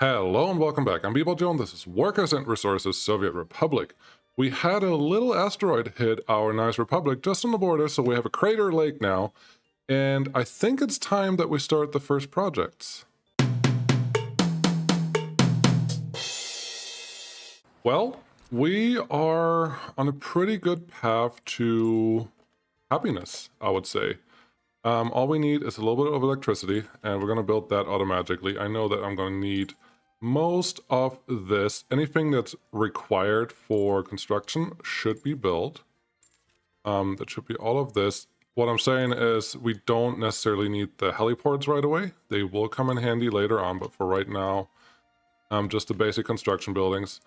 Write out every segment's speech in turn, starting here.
Hello and welcome back. I'm Bebo Joan. This is Workers and Resources Soviet Republic. We had a little asteroid hit our nice republic just on the border, so we have a crater lake now. And I think it's time that we start the first projects. Well, we are on a pretty good path to happiness, I would say. All we need is a little bit of electricity, and we're going to build that automatically. I know that I'm going to need most of this. Anything that's required for construction should be built. That should be all of this. What I'm saying is we don't necessarily need the heliports right away. They will come in handy later on, but for right now, just the basic construction buildings.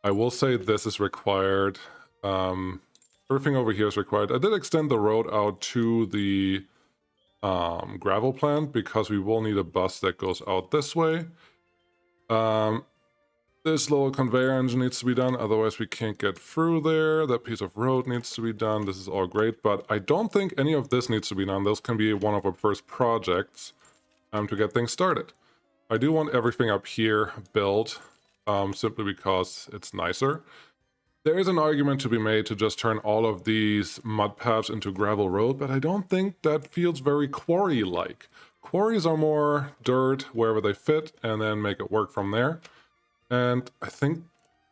I will say this is required. Everything over here is required. I did extend the road out to the gravel plant because we will need a bus that goes out this way. This little conveyor engine needs to be done, otherwise we can't get through there. That piece of road needs to be done. This is all great, but I don't think any of this needs to be done. Those can be one of our first projects to get things started. I do want everything up here built, simply because it's nicer. There is an argument to be made to just turn all of these mud paths into gravel road, but I don't think that feels very quarry-like. Quarries are more dirt wherever they fit and then make it work from there. And I think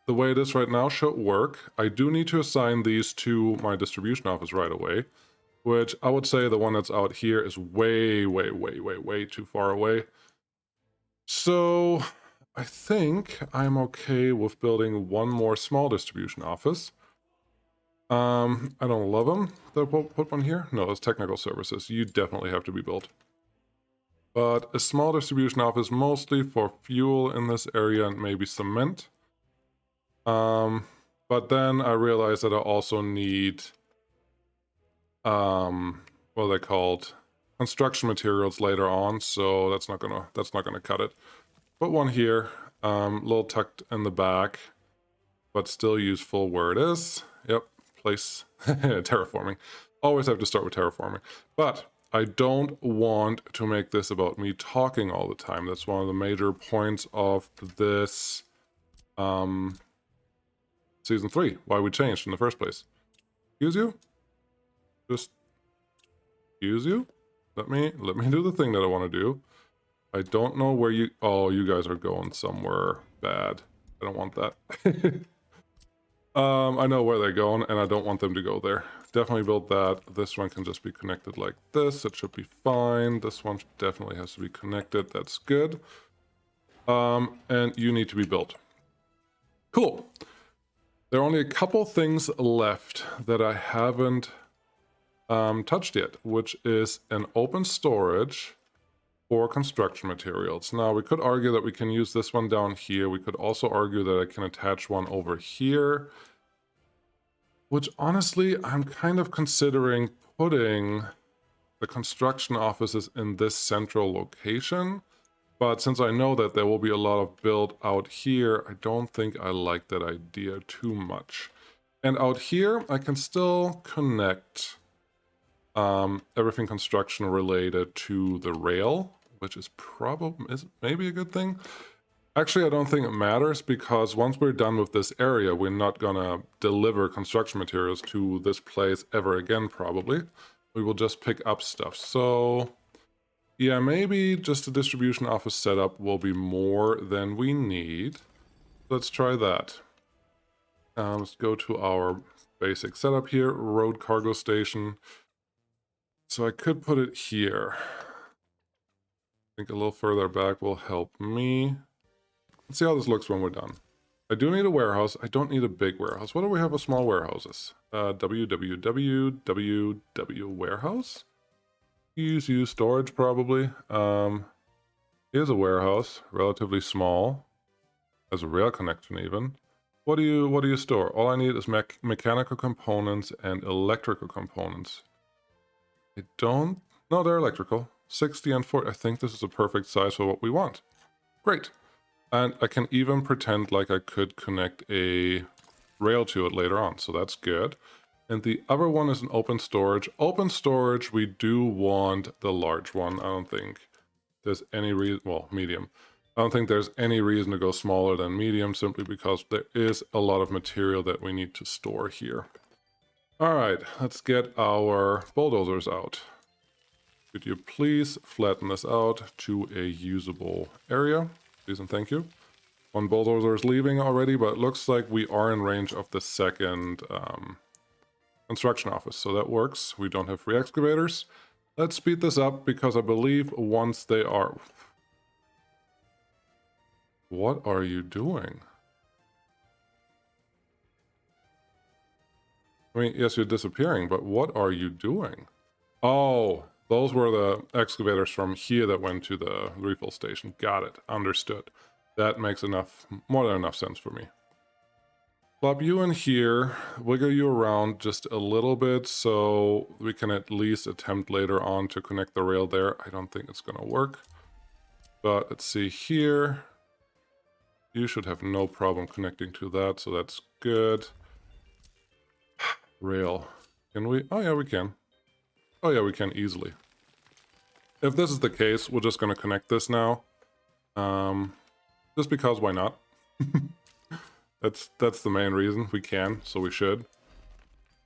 the way it is right now should work. I do need to assign these to my distribution office right away, which I would say the one that's out here is way too far away. So I think I'm okay with building one more small distribution office. I don't love them. Did I put one here? No, it's technical services. You definitely have to be built. But a small distribution office mostly for fuel in this area and maybe cement. But then I realized that I also need, what are they called? Construction materials later on, so that's not gonna cut it. Put one here, a little tucked in the back, but still useful where it is. Yep, place terraforming. Always have to start with terraforming. But I don't want to make this about me talking all the time. That's one of the major points of this season 3, why we changed in the first place. Excuse you? Just excuse you? Let me do the thing that I want to do. I don't know where you... Oh, you guys are going somewhere bad. I don't want that. I know where they're going, and I don't want them to go there. Definitely build that. This one can just be connected like this. It should be fine. This one definitely has to be connected. That's good. And you need to be built. Cool. There are only a couple things left that I haven't touched yet, which is an open storage for construction materials. Now, we could argue that we can use this one down here. We could also argue that I can attach one over here, which honestly, I'm kind of considering putting the construction offices in this central location. But since I know that there will be a lot of build out here, I don't think I like that idea too much. And out here, I can still connect everything construction related to the rail, which is maybe a good thing. Actually, I don't think it matters, because once we're done with this area, we're not gonna deliver construction materials to this place ever again, probably. We will just pick up stuff. So yeah, maybe just a distribution office setup will be more than we need. Let's try that. Let's go to our basic setup here, road cargo station. So I could put it here. I think a little further back will help me. Let's see how this looks when we're done. I do need a warehouse. I don't need a big warehouse. What do we have of small warehouses? www warehouse? Use storage probably. Here's a warehouse, relatively small. Has a rail connection even. What do you store? All I need is mechanical components and electrical components. No, they're electrical. 60 and 40. I think this is a perfect size for what we want. Great. And I can even pretend like I could connect a rail to it later on, so that's good. And the other one is an open storage. Open storage, we do want the large one. I don't think there's any reason... Well, medium. I don't think there's any reason to go smaller than medium simply because there is a lot of material that we need to store here. All right, let's get our bulldozers out. Could you please flatten this out to a usable area? Please and thank you. One bulldozer is leaving already, but it looks like we are in range of the second construction office, so that works. We don't have free excavators. Let's speed this up because I believe once they are... What are you doing? I mean, yes, you're disappearing, but what are you doing? Oh, those were the excavators from here that went to the refill station. Got it. Understood. That makes more than enough sense for me. Plop you in here, wiggle you around just a little bit so we can at least attempt later on to connect the rail there. I don't think it's gonna work. But let's see here. You should have no problem connecting to that, so that's good. Rail. Can we? Oh yeah, we can. Oh yeah, we can easily. If this is the case, we're just gonna connect this now. Just because, why not? That's the main reason. We can, so we should.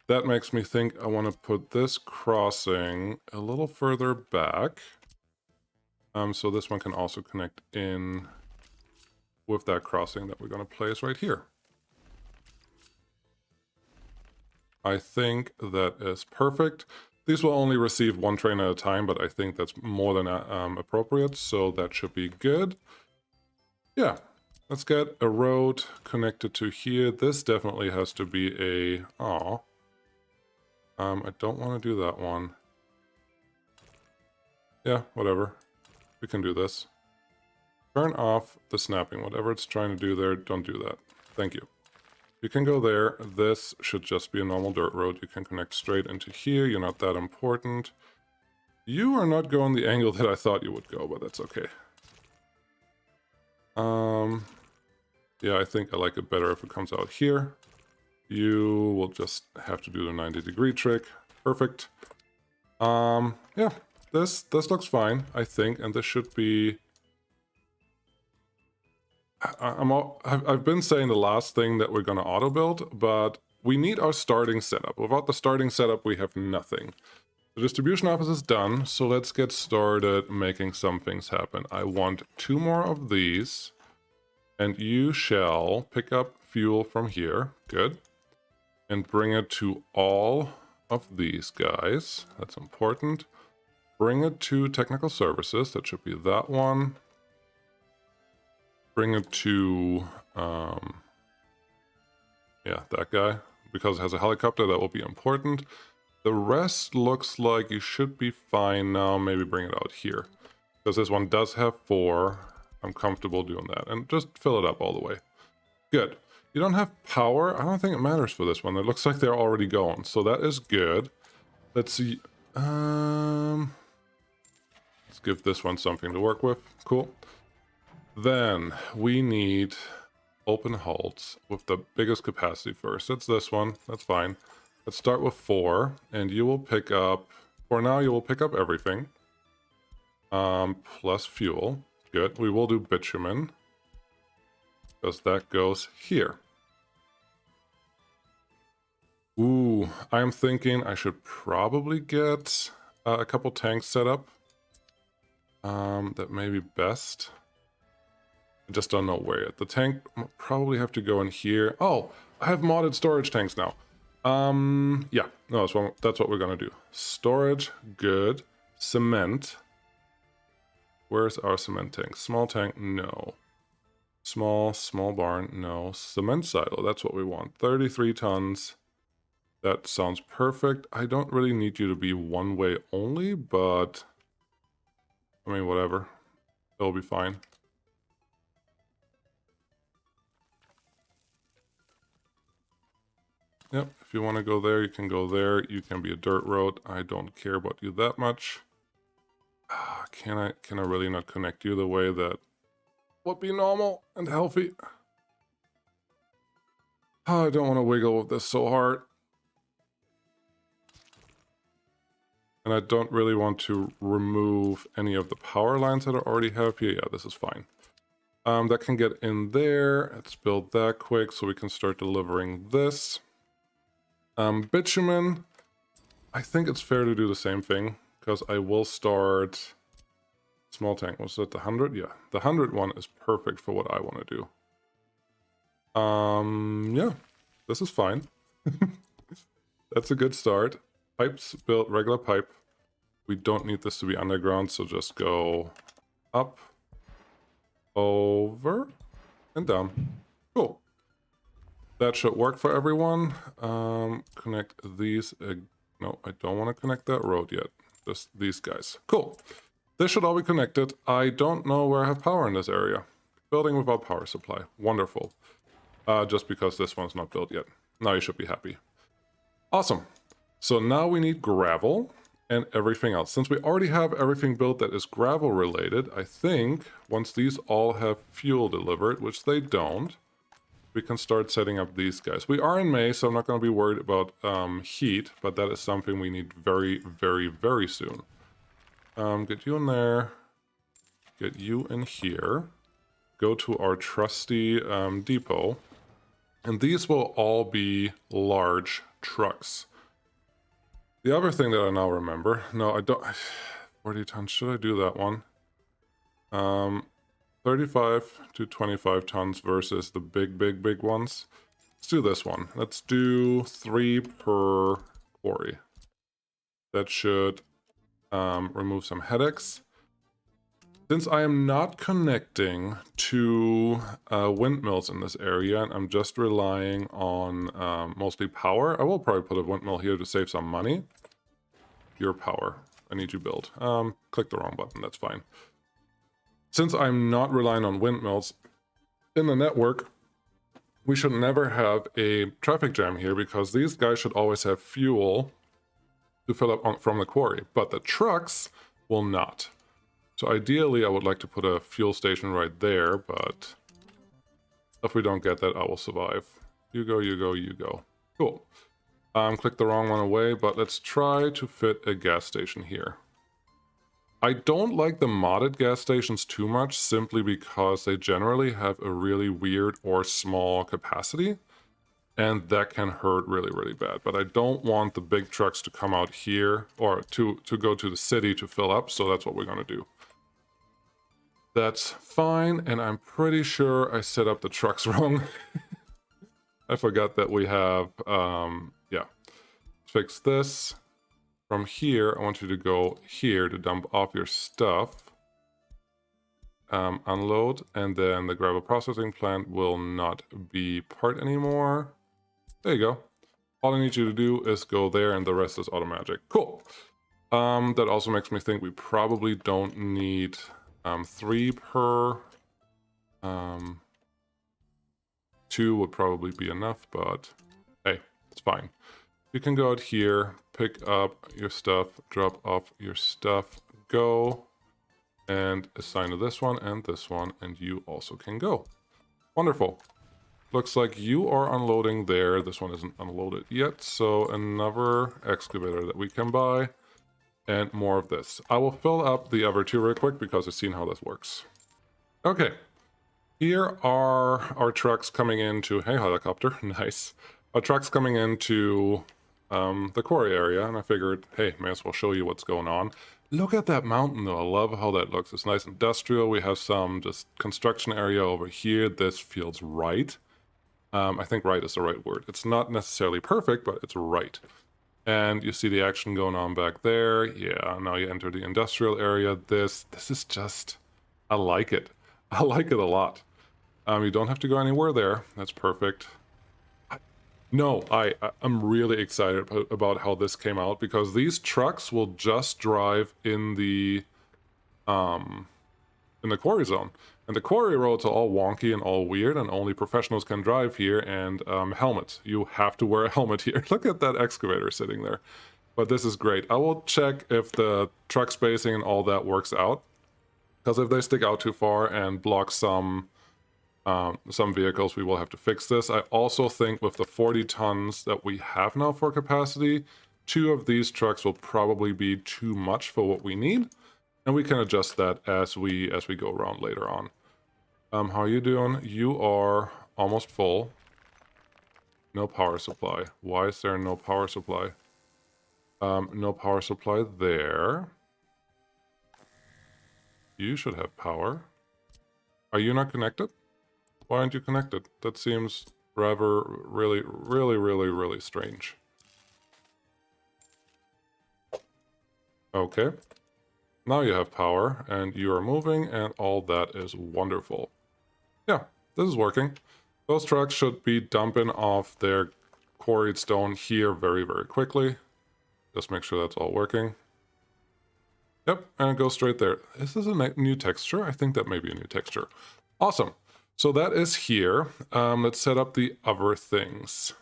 That makes me think I want to put this crossing a little further back. So this one can also connect in with that crossing that we're going to place right here. I think that is perfect. These will only receive one train at a time, but I think that's more than appropriate, so that should be good. Yeah, let's get a road connected to here. This definitely has to be a... I don't want to do that one. Yeah, whatever. We can do this. Turn off the snapping. Whatever it's trying to do there, don't do that. Thank you. You can go there. This should just be a normal dirt road. You can connect straight into here. You're not that important. You are not going the angle that I thought you would go, but that's okay. Yeah, I think I like it better if it comes out here. You will just have to do the 90-degree trick. Perfect. Yeah, this looks fine, I think, and this should be... I've been saying the last thing that we're going to auto-build, but we need our starting setup. Without the starting setup, we have nothing. The distribution office is done, so let's get started making some things happen. I want 2 more of these, and you shall pick up fuel from here. Good. And bring it to all of these guys. That's important. Bring it to technical services. That should be that one. Bring it to, yeah, that guy. Because it has a helicopter, that will be important. The rest looks like you should be fine now. Maybe bring it out here. Because this one does have 4. I'm comfortable doing that. And just fill it up all the way. Good. You don't have power. I don't think it matters for this one. It looks like they're already going. So that is good. Let's see. Let's give this one something to work with. Cool. Then we need open hulls with the biggest capacity first. It's this one. That's fine. Let's start with 4. And you will pick up... For now, you will pick up everything. Plus fuel. Good. We will do bitumen. Because that goes here. Ooh, I'm thinking I should probably get a couple tanks set up. That may be best. I just don't know where yet. The tank probably have to go in here. Oh, I have modded storage tanks now. Yeah, no, that's what we're gonna do. Storage, good. Cement. Where's our cement tank? Small tank, no. Small barn, no. Cement silo, that's what we want. 33 tons. That sounds perfect. I don't really need you to be one way only, but... I mean, whatever. It'll be fine. Yep, if you want to go there, you can go there. You can be a dirt road. I don't care about you that much. Can I really not connect you the way that would be normal and healthy? I don't want to wiggle with this so hard. And I don't really want to remove any of the power lines that I already have here. Yeah, this is fine. That can get in there. Let's build that quick so we can start delivering this. Bitumen, I think it's fair to do the same thing, because I will start small tank. Was that the 100? Yeah, the 100 one is perfect for what I want to do. Yeah, this is fine. That's a good start. Pipes built, regular pipe. We don't need this to be underground, so just go up, over, and down. Cool. That should work for everyone. Connect these. No, I don't want to connect that road yet. Just these guys. Cool. This should all be connected. I don't know where I have power in this area. Building without power supply. Wonderful. Just because this one's not built yet. Now you should be happy. Awesome. So now we need gravel and everything else. Since we already have everything built that is gravel related, I think once these all have fuel delivered, which they don't, we can start setting up these guys. We are in May, so I'm not going to be worried about heat, but that is something we need very, very, very soon. Get you in there. Get you in here. Go to our trusty depot. And these will all be large trucks. The other thing that I now remember, no, I don't, 40 tons, should I do that one? 35 to 25 tons versus the big ones. Let's do this one. Let's do 3 per quarry. That should remove some headaches. Since I am not connecting to windmills in this area, and I'm just relying on mostly power, I will probably put a windmill here to save some money. Your power. I need you build. Click the wrong button, that's fine. Since I'm not relying on windmills in the network, we should never have a traffic jam here because these guys should always have fuel to fill up from the quarry, but the trucks will not. So ideally, I would like to put a fuel station right there, but if we don't get that, I will survive. You go, you go, you go. Cool. Click the wrong one away, but let's try to fit a gas station here. I don't like the modded gas stations too much, simply because they generally have a really weird or small capacity, and that can hurt really, really bad. But I don't want the big trucks to come out here, or to go to the city to fill up, so that's what we're going to do. That's fine, and I'm pretty sure I set up the trucks wrong. I forgot that we have, yeah. Fix this. From here, I want you to go here to dump off your stuff. Unload, and then the gravel processing plant will not be part anymore. There you go. All I need you to do is go there, and the rest is automatic. Cool. That also makes me think we probably don't need 3 per. 2 would probably be enough, but hey, it's fine. You can go out here, pick up your stuff, drop off your stuff, go, and assign to this one, and you also can go. Wonderful. Looks like you are unloading there. This one isn't unloaded yet, so another excavator that we can buy, and more of this. I will fill up the other 2 real quick because I've seen how this works. Okay, here are our trucks coming into, hey, helicopter, nice. Our trucks coming into the quarry area, and I figured, hey, may as well show you what's going on. Look at that mountain though. I love how that looks. It's nice industrial. We have some just construction area over here. This feels right. I think right is the right word. It's not necessarily perfect, but it's right. And you see the action going on back there. Yeah, now you enter the industrial area. This is just, I like it. I like it a lot. You don't have to go anywhere there. That's perfect. I'm really excited about how this came out, because these trucks will just drive in the quarry zone. And the quarry roads are all wonky and all weird, and only professionals can drive here, and helmets. You have to wear a helmet here. Look at that excavator sitting there. But this is great. I will check if the truck spacing and all that works out, because if they stick out too far and block some vehicles, we will have to fix this. I also think with the 40 tons that we have now for capacity, 2 of these trucks will probably be too much for what we need, and we can adjust that as we go around later on. How are you doing? You are almost full. No power supply. Why is there no power supply? No power supply there. You should have power. Are you not connected? Why aren't you connected? That seems rather really strange. Okay. Now you have power, and you are moving, and all that is wonderful. Yeah, this is working. Those trucks should be dumping off their quarried stone here very quickly. Just make sure that's all working. Yep, and it goes straight there. Is this a new texture? I think that may be a new texture. Awesome. So that is here. Let's set up the other things.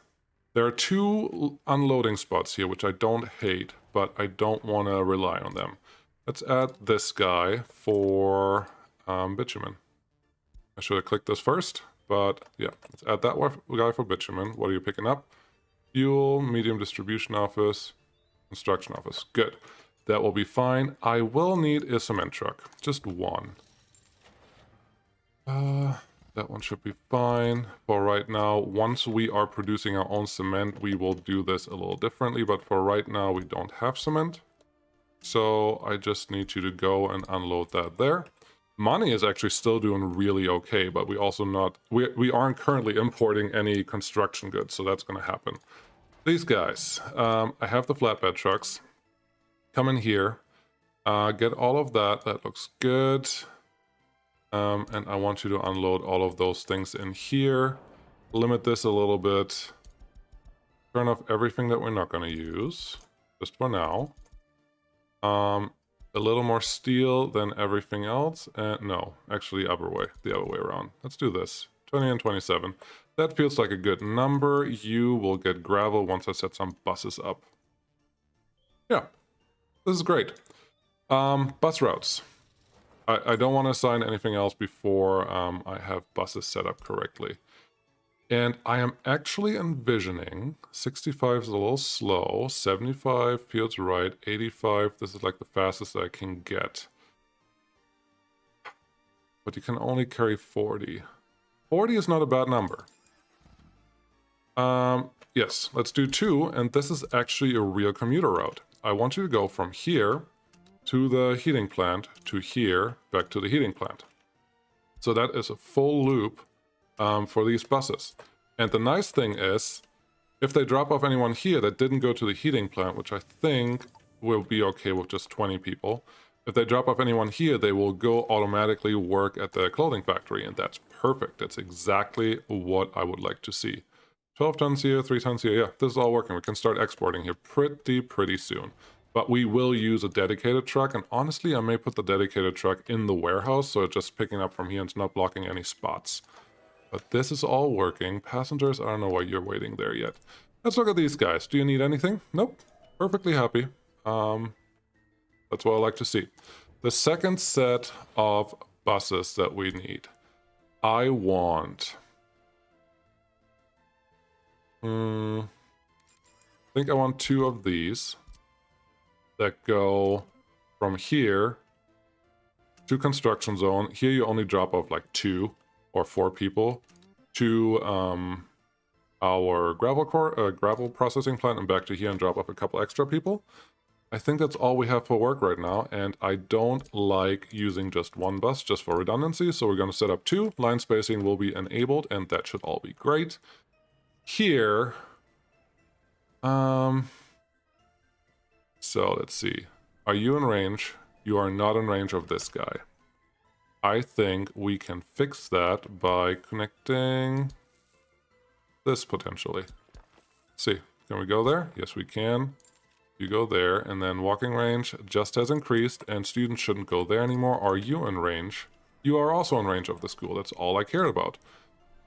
There are two unloading spots here, which I don't hate, but I don't want to rely on them. Let's add this guy for bitumen. I should have clicked this first, but yeah, let's add that guy for bitumen. What are you picking up? Fuel, medium distribution office, construction office. Good. That will be fine. I will need a cement truck. Just one. That one should be fine for right now. Once we are producing our own cement, we will do this a little differently, but for right now, we don't have cement. So I just need you to go and unload that there. Money is actually still doing really okay, but we also we aren't currently importing any construction goods, so that's going to happen. These guys, I have the flatbed trucks. Come in here, get all of that. That looks good. And I want you to unload all of those things in here. Limit this a little bit. Turn off everything that we're not going to use, just for now. A little more steel than everything else. No, actually the other way around. Let's do this. 20 and 27. That feels like a good number. You will get gravel once I set some buses up. Yeah, this is great. Bus routes. I don't want to assign anything else before I have buses set up correctly. And I am actually envisioning 65 is a little slow, 75 feels right, 85, this is like the fastest I can get. But you can only carry 40. 40 is not a bad number. Yes, let's do 2, and this is actually a real commuter route. I want you to go from here to the heating plant, to here, back to the heating plant. So that is a full loop for these buses. And the nice thing is, if they drop off anyone here that didn't go to the heating plant, which I think will be okay with just 20 people, if they drop off anyone here, they will go automatically work at the clothing factory, and that's perfect. That's exactly what I would like to see. 12 tons here, 3 tons here. Yeah, this is all working. We can start exporting here pretty soon. But we will use a dedicated truck, and honestly, I may put the dedicated truck in the warehouse, so it's just picking up from here and it's not blocking any spots. But this is all working. Passengers, I don't know why you're waiting there yet. Let's look at these guys. Do you need anything? Nope. Perfectly happy. That's what I like to see. The second set of buses that we need. I want... I think I want 2 of these that go from here to construction zone. Here you only drop off like 2 or 4 people to our gravel processing plant and back to here and drop off a couple extra people. I think that's all we have for work right now, and I don't like using just one bus just for redundancy, so we're going to set up 2. Line spacing will be enabled, and that should all be great. Here, so let's see. Are you in range? You are not in range of this guy. I think we can fix that by connecting this potentially. Let's see, can we go there? Yes, we can. You go there, and then walking range just has increased, and students shouldn't go there anymore. Are you in range? You are also in range of the school. That's all I cared about.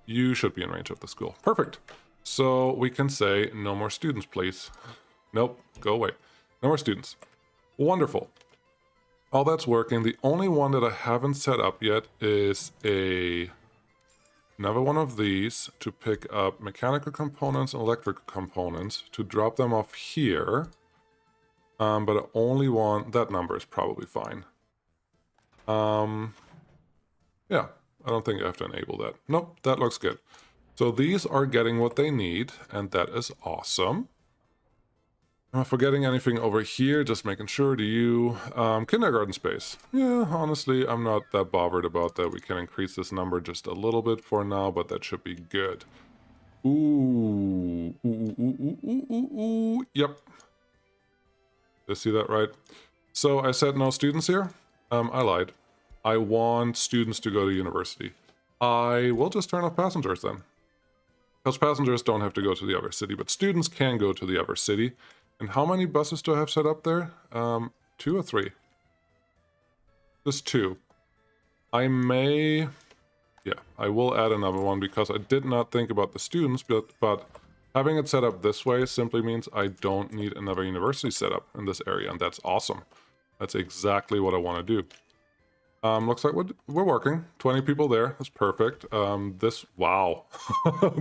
You should be in range of the school. Perfect. So we can say, no more students, please. Nope, go away. No more students. Wonderful. All that's working. The only one that I haven't set up yet is another one of these to pick up mechanical components and electrical components to drop them off here. But I only want... that number is probably fine. Yeah, I don't think I have to enable that. Nope, that looks good. So these are getting what they need, and that is awesome. Am I forgetting anything over here? Just making sure. Do you... kindergarten space. Yeah, honestly, I'm not that bothered about that. We can increase this number just a little bit for now, but that should be good. Ooh. Ooh. Yep. Did I see that right? So I said no students here? I lied. I want students to go to university. I will just turn off passengers then. Because passengers don't have to go to the other city, but students can go to the other city. And how many buses do I have set up there? 2 or 3? Just 2. I may... Yeah, I will add another one because I did not think about the students, but having it set up this way simply means I don't need another university set up in this area, and that's awesome. That's exactly what I want to do. Looks like we're working. 20 people there. That's perfect. Wow.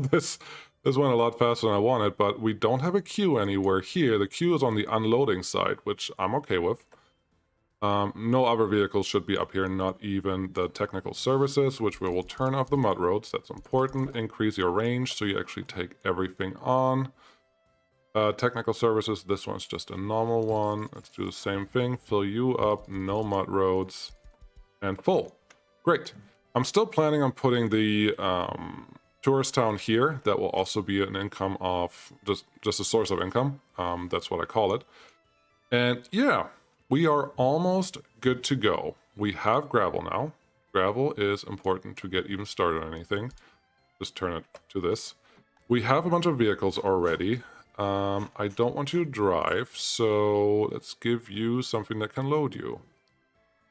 this went a lot faster than I wanted, but we don't have a queue anywhere here. The queue is on the unloading side, which I'm okay with. No other vehicles should be up here, not even the technical services, which we will turn off the mud roads. That's important. Increase your range so you actually take everything on. Technical services, this one's just a normal one. Let's do the same thing. Fill you up, no mud roads. And full. Great. I'm still planning on putting the tourist town here. That will also be an income of just a source of income. That's what I call it. And yeah, we are almost good to go. We have gravel now. Gravel is important to get even started on anything. Just turn it to this. We have a bunch of vehicles already. I don't want you to drive, so let's give you something that can load you.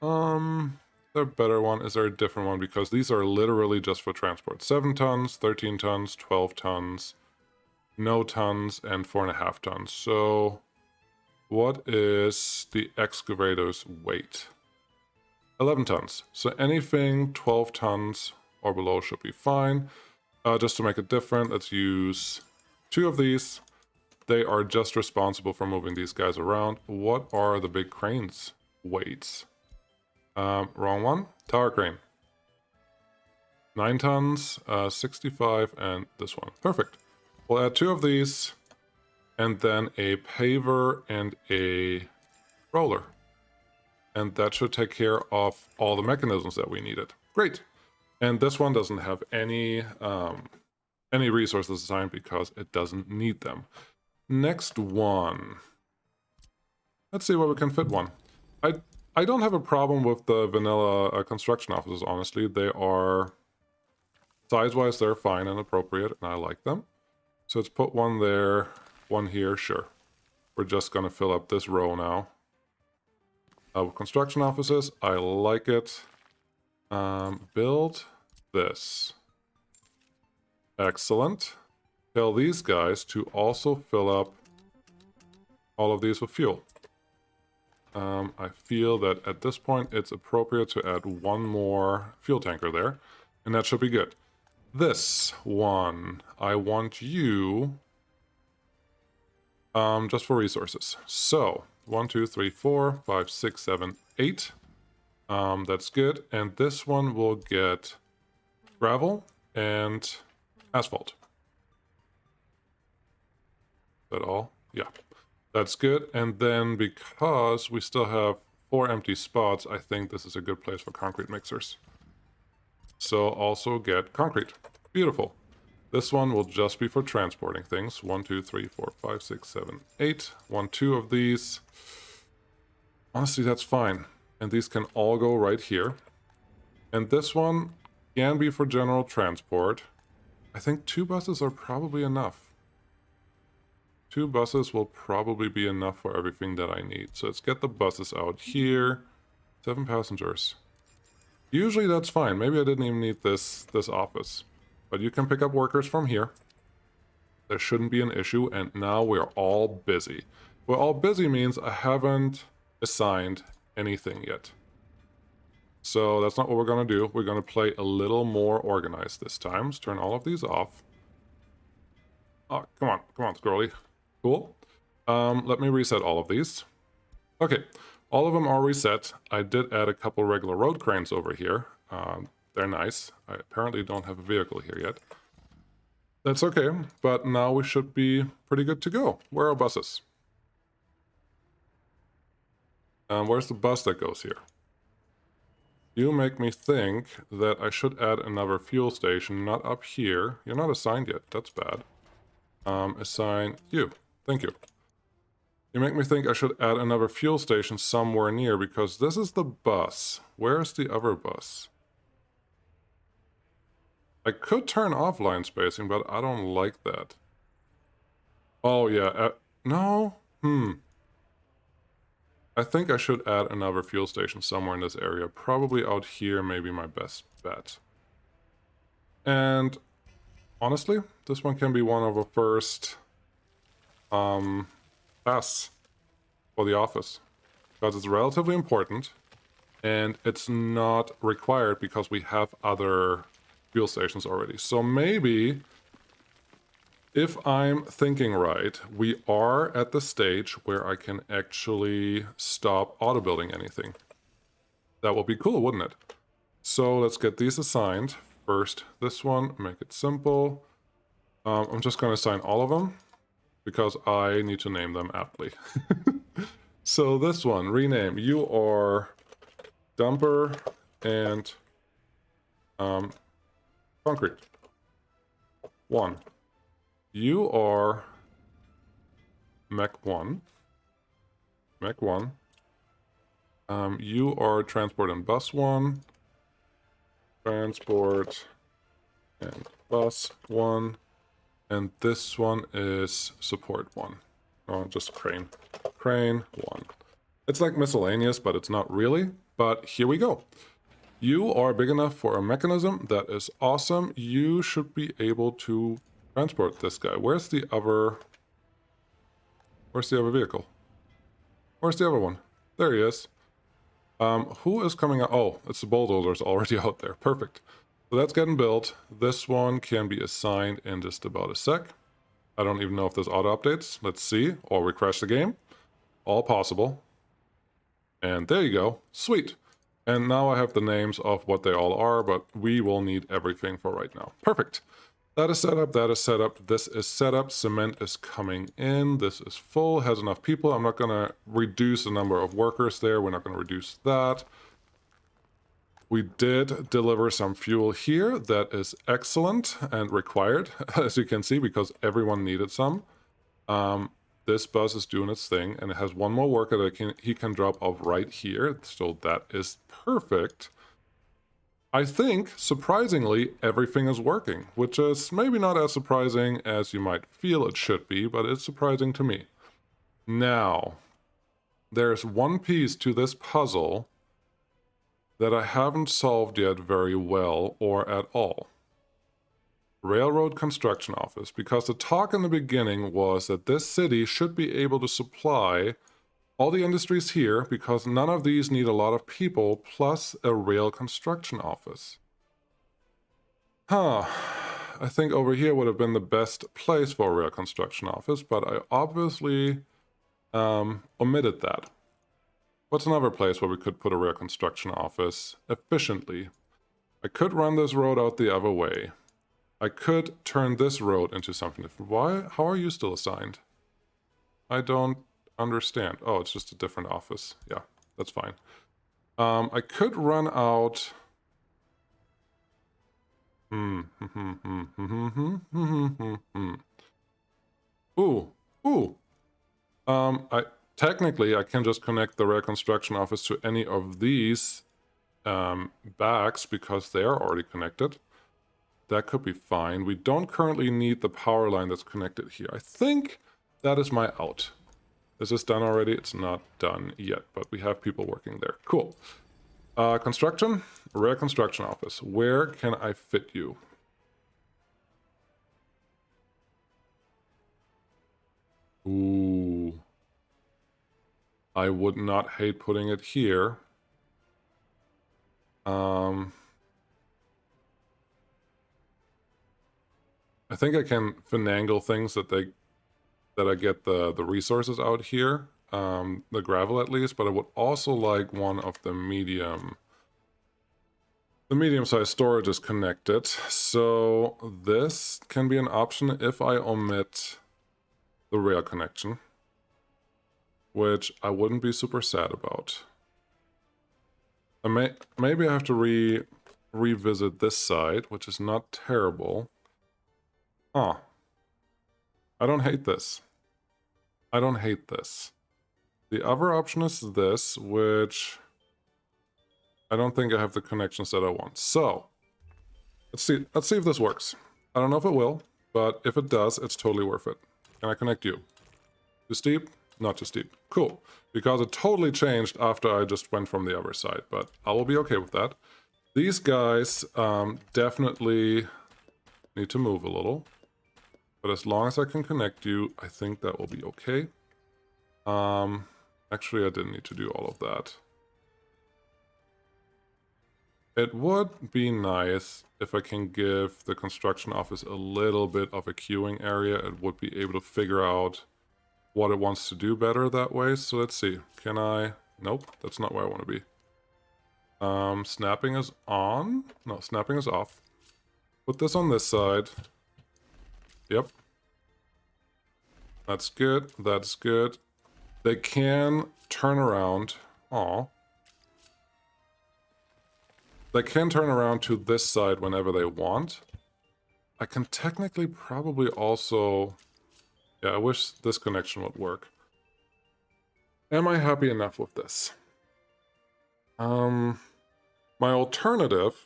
Is there a better one? Is there a different one? Because these are literally just for transport. 7 tons, 13 tons, 12 tons, no tons, and 4.5 tons. So what is the excavator's weight? 11 tons. So anything 12 tons or below should be fine. Just to make it different, let's use 2 of these. They are just responsible for moving these guys around. What are the big cranes' weights? Wrong one. Tower crane. 9 tons, 65, and this one. Perfect. We'll add 2 of these, and then a paver and a roller. And that should take care of all the mechanisms that we needed. Great. And this one doesn't have any resources assigned because it doesn't need them. Next one. Let's see where we can fit one. I don't have a problem with the vanilla construction offices, honestly. They are, size-wise, they're fine and appropriate, and I like them. So let's put one there, one here, sure. We're just going to fill up this row now. Construction offices, I like it. Build this. Excellent. Tell these guys to also fill up all of these with fuel. I feel that at this point it's appropriate to add one more fuel tanker there, and that should be good. This one, I want you just for resources. So 1, 2, 3, 4, 5, 6, 7, 8. That's good. And this one will get gravel and asphalt. Is that all? Yeah. That's good. And then because we still have 4 empty spots, I think this is a good place for concrete mixers. So also get concrete. Beautiful. This one will just be for transporting things. 1, 2, 3, 4, 5, 6, 7, 8. 1, 2 of these. Honestly, that's fine. And these can all go right here. And this one can be for general transport. I think 2 buses are probably enough. 2 buses will probably be enough for everything that I need. So let's get the buses out here. 7 passengers. Usually that's fine. Maybe I didn't even need this office. But you can pick up workers from here. There shouldn't be an issue. And now we're all busy. Well, all busy means I haven't assigned anything yet. So that's not what we're going to do. We're going to play a little more organized this time. Let's turn all of these off. Oh, come on, Squirrely. Cool. Let me reset all of these. Okay, all of them are reset. I did add a couple regular road cranes over here. They're nice. I apparently don't have a vehicle here yet. That's okay, but now we should be pretty good to go. Where are buses? Where's the bus that goes here? You make me think that I should add another fuel station, not up here. You're not assigned yet. That's bad. Assign you. Thank you. You make me think I should add another fuel station somewhere near, because this is the bus. Where's the other bus? I could turn off line spacing, but I don't like that. Oh, yeah. No? I think I should add another fuel station somewhere in this area. Probably out here, maybe my best bet. And honestly, this one can be one of the first tasks for the office, because it's relatively important and it's not required because we have other fuel stations already. So maybe, if I'm thinking right, we are at the stage where I can actually stop auto building anything. That would be cool, wouldn't it? So let's get these assigned. First, this one, make it simple. I'm just going to assign all of them because I need to name them aptly. So this one, rename. You are dumper and concrete. 1. You are mech 1. Mech 1. You are transport and bus 1. Transport and bus 1. And this one is support 1. Oh, just crane. Crane 1. It's like miscellaneous, but it's not really. But here we go. You are big enough for a mechanism. That is awesome. You should be able to transport this guy. Where's the other vehicle? Where's the other one? There he is. Who is coming out? Oh, it's the bulldozers already out there. Perfect. So that's getting built. This one can be assigned in just about a sec. I don't even know if there's auto updates. Let's see. Or we crash the game. All possible. And there you go. Sweet. And now I have the names of what they all are, but we will need everything for right now. Perfect. That is set up. That is set up. This is set up. Cement is coming in. This is full. Has enough people. I'm not going to reduce the number of workers there. We're not going to reduce that. We did deliver some fuel here. That is excellent and required, as you can see, because everyone needed some. This bus is doing its thing, and it has one more worker that he can drop off right here. So that is perfect. I think, surprisingly, everything is working, which is maybe not as surprising as you might feel it should be, but it's surprising to me. Now, there's one piece to this puzzle that I haven't solved yet very well or at all. Railroad construction office, because the talk in the beginning was that this city should be able to supply all the industries here because none of these need a lot of people, plus a rail construction office. I think over here would have been the best place for a rail construction office, but I obviously omitted that. What's another place where we could put a rail construction office efficiently? I could run this road out the other way. I could turn this road into something different. Why? How are you still assigned? I don't understand. Oh, it's just a different office. Yeah, that's fine. I could run out... Technically, I can just connect the rail construction office to any of these backs because they are already connected. That could be fine. We don't currently need the power line that's connected here. I think that is my out. Is this done already? It's not done yet, but we have people working there. Cool. Construction, rail construction office. Where can I fit you? Ooh. I would not hate putting it here. I think I can finagle things that I get the resources out here, the gravel at least, but I would also like one of the medium The medium-sized storage is connected, so this can be an option if I omit the rail connection, which I wouldn't be super sad about. Maybe I have to revisit this side, which is not terrible. Huh. I don't hate this. I don't hate this. The other option is this, which I don't think I have the connections that I want. So, let's see if this works. I don't know if it will, but if it does, it's totally worth it. Can I connect you? Too steep? Not too steep. Cool. Because it totally changed after I just went from the other side, but I will be okay with that. These guys definitely need to move a little. But as long as I can connect you, I think that will be okay. Actually, I didn't need to do all of that. It would be nice if I can give the construction office a little bit of a queuing area. It would be able to figure out what it wants to do better that way. So let's see. Can I... Nope, that's not where I want to be. Snapping is on. No, snapping is off. Put this on this side. Yep. That's good. That's good. They can turn around. Aw. They can turn around to this side whenever they want. I can technically probably also... Yeah, I wish this connection would work. Am I happy enough with this? My alternative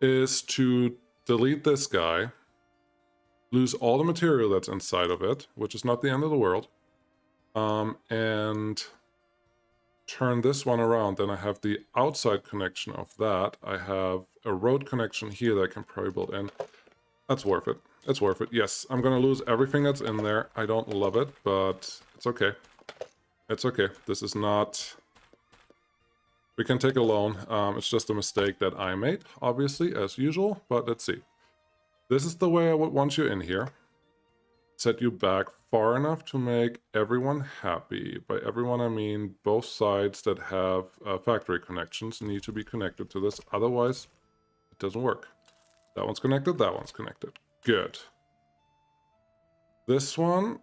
is to delete this guy, lose all the material that's inside of it, which is not the end of the world, and turn this one around. Then I have the outside connection of that. I have a road connection here that I can probably build in. That's worth it. It's worth it. Yes, I'm going to lose everything that's in there. I don't love it, but it's okay. It's okay. This is not... We can take a loan. It's just a mistake that I made, obviously, as usual. But let's see. This is the way I would want you in here. Set you back far enough to make everyone happy. By everyone, I mean both sides that have factory connections need to be connected to this. Otherwise, it doesn't work. That one's connected. That one's connected. Good. This one,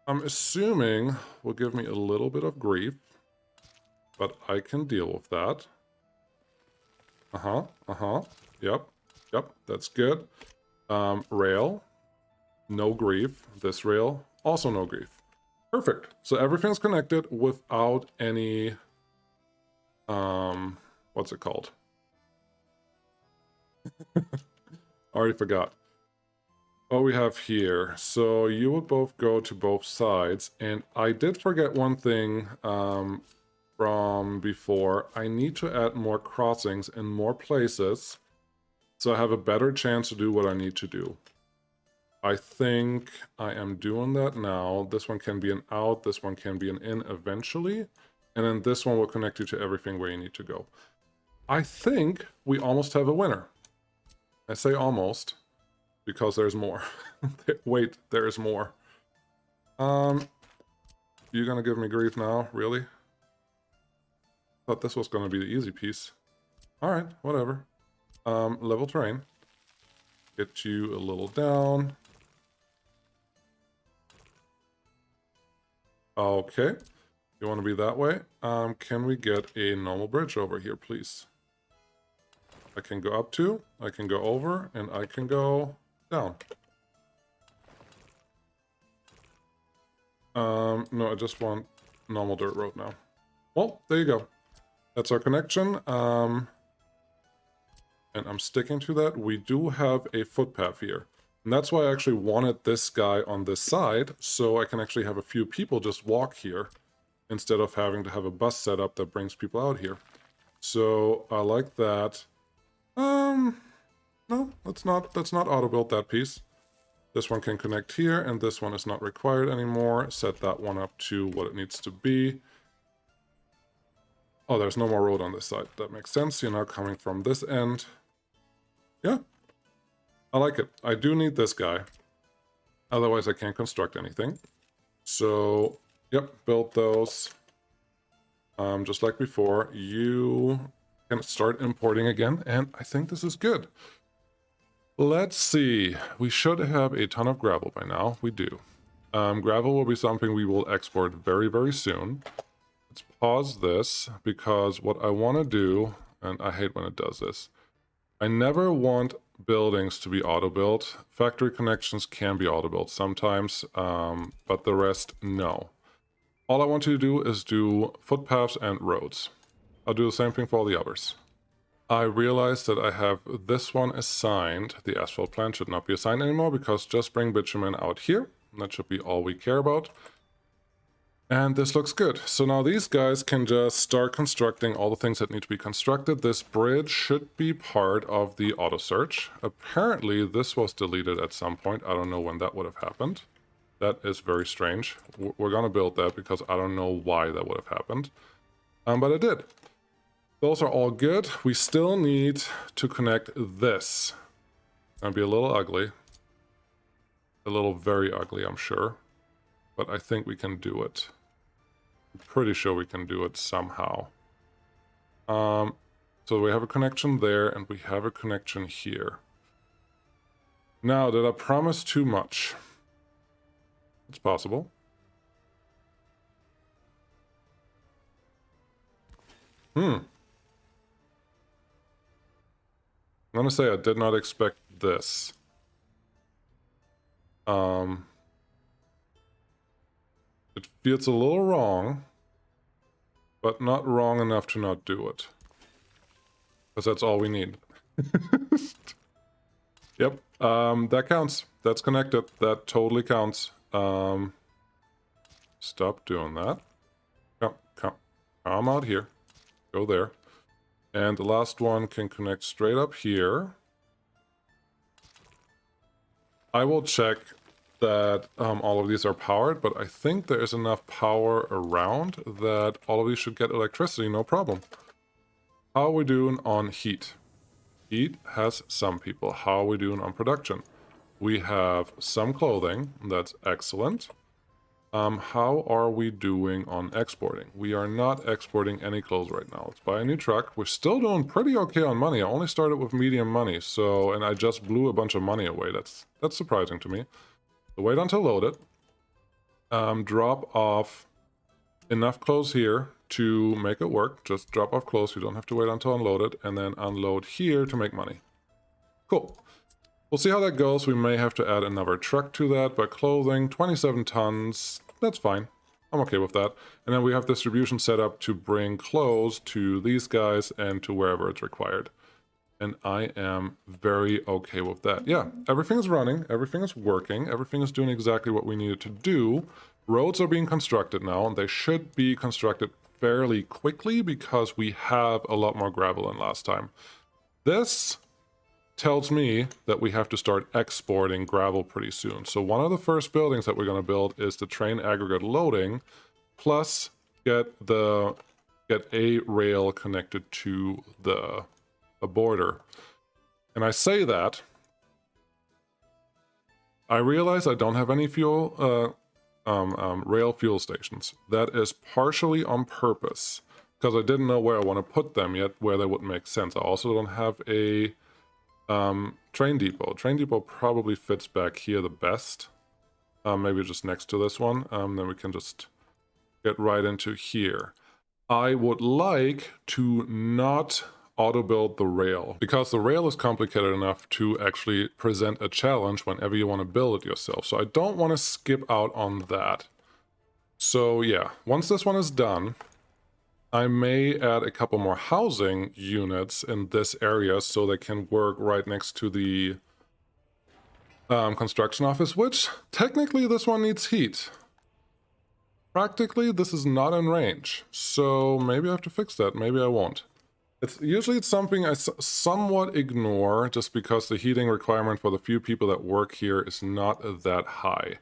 I'm assuming, will give me a little bit of grief. But I can deal with that. Yep, that's good. Rail, no grief. This rail, also no grief. Perfect. So everything's connected without any, what's it called? Already forgot. What we have here. So you would both go to both sides. And I did forget one thing, from before. I need to add more crossings in more places so I have a better chance to do what I need to do. I think I am doing that now. This one can be an out, this one can be an in eventually, and then this one will connect you to everything where you need to go. I think we almost have a winner. I say almost because there's more. Wait, there's more. You gonna give me grief now? Really? Thought this was going to be the easy piece. Alright, whatever. Level terrain. Get you a little down. Okay. You want to be that way? Can we get a normal bridge over here, please? I can go up to, I can go over, and I can go down. No, I just want normal dirt road now. Well, there you go. That's our connection, and I'm sticking to that. We do have a footpath here, and that's why I actually wanted this guy on this side, so I can actually have a few people just walk here, instead of having to have a bus set up that brings people out here. So, I like that. No, let's not auto-build that piece. This one can connect here, and this one is not required anymore. Set that one up to what it needs to be. Oh, there's no more road on this side. That makes sense. You're now coming from this end. Yeah. I like it. I do need this guy. Otherwise, I can't construct anything. So, yep, build those. Just like before. You can start importing again, and I think this is good. Let's see. We should have a ton of gravel by now. We do. Gravel will be something we will export very, very soon. Let's pause this, because what I want to do, and I hate when it does this, I never want buildings to be auto-built. Factory connections can be auto-built sometimes, but the rest, no. All I want you to do is do footpaths and roads. I'll do the same thing for all the others. I realized that I have this one assigned. The asphalt plant should not be assigned anymore, because just bring bitumen out here. That should be all we care about. And this looks good. So now these guys can just start constructing all the things that need to be constructed. This bridge should be part of the auto search. Apparently this was deleted at some point. I don't know when that would have happened. That is very strange. We're going to build that because I don't know why that would have happened. But it did. Those are all good. We still need to connect this. It'll be a little ugly. A little very ugly, I'm sure. But I think we can do it. I'm pretty sure we can do it somehow. So we have a connection there, and we have a connection here. Now, did I promise too much? It's possible. I'm gonna say I did not expect this. It feels a little wrong, but not wrong enough to not do it. Because that's all we need. Yep, that counts. That's connected. That totally counts. Stop doing that. Come out here. Go there. And the last one can connect straight up here. I will check that all of these are powered, but I think there is enough power around that all of these should get electricity, no problem. How are we doing on heat? Heat has some people. How are we doing on production? We have some clothing. That's excellent. How are we doing on exporting? We are not exporting any clothes right now. Let's buy a new truck. We're still doing pretty okay on money. I only started with medium money, so, and I just blew a bunch of money away. That's surprising to me. So wait until loaded. Drop off enough clothes here to make it work. Just drop off clothes. You don't have to wait until unloaded, and then unload here to make money. Cool. We'll see how that goes. We may have to add another truck to that, but clothing, 27 tons, that's fine. I'm okay with that. And then we have distribution set up to bring clothes to these guys and to wherever it's required. And I am very okay with that. Yeah, everything is running, everything is working, everything is doing exactly what we needed to do. Roads are being constructed now, and they should be constructed fairly quickly because we have a lot more gravel than last time. This tells me that we have to start exporting gravel pretty soon. So one of the first buildings that we're going to build is the train aggregate loading, plus get a rail connected to the border. And I say that I realize I don't have any fuel rail fuel stations. That is partially on purpose because I didn't know where I want to put them yet, where they would make sense. I also don't have a train depot. Train depot probably fits back here the best. Maybe just next to this one. Then we can just get right into here. I would like to not auto-build the rail, because the rail is complicated enough to actually present a challenge whenever you want to build it yourself. So I don't want to skip out on that. So yeah, once this one is done, I may add a couple more housing units in this area so they can work right next to the construction office, which technically this one needs heat. Practically, this is not in range, so maybe I have to fix that, maybe I won't. Usually it's something I somewhat ignore just because the heating requirement for the few people that work here is not that high.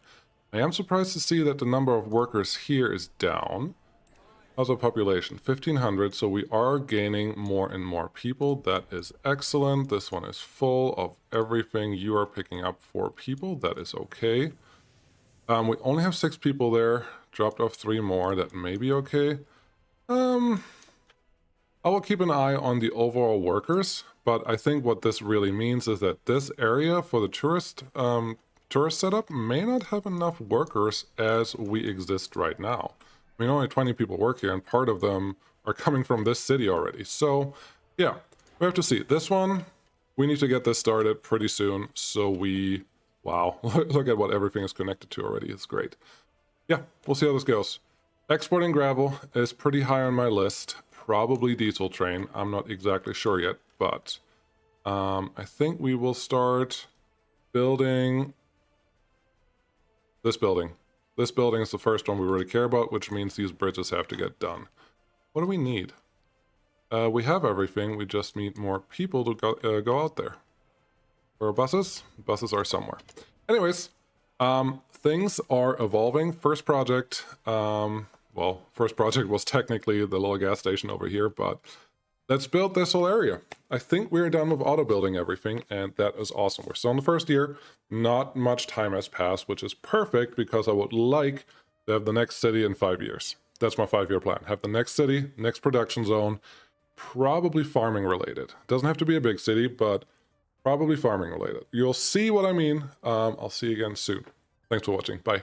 I am surprised to see that the number of workers here is down. How's our population? 1,500, so we are gaining more and more people. That is excellent. This one is full of everything. You are picking up 4 people. That is okay. We only have 6 people there. Dropped off 3 more. That may be okay. I will keep an eye on the overall workers, but I think what this really means is that this area for the tourist setup may not have enough workers as we exist right now. I mean, only 20 people work here, and part of them are coming from this city already. So, yeah, we have to see. This one, we need to get this started pretty soon. So we, wow, look at what everything is connected to already. It's great. Yeah, we'll see how this goes. Exporting gravel is pretty high on my list. Probably diesel train. I'm not exactly sure yet, but I think we will start building this building. This building is the first one we really care about, which means these bridges have to get done. What do we need? We have everything. We just need more people to go out there. Where are buses? Buses are somewhere. Anyways, things are evolving. First project, well, first project was technically the little gas station over here, but let's build this whole area. I think we're done with auto building everything, and that is awesome. We're still in the first year. Not much time has passed, which is perfect because I would like to have the next city in 5 years. That's my 5-year plan. Have the next city, next production zone, probably farming related. Doesn't have to be a big city, but probably farming related. You'll see what I mean. I'll see you again soon. Thanks for watching. Bye.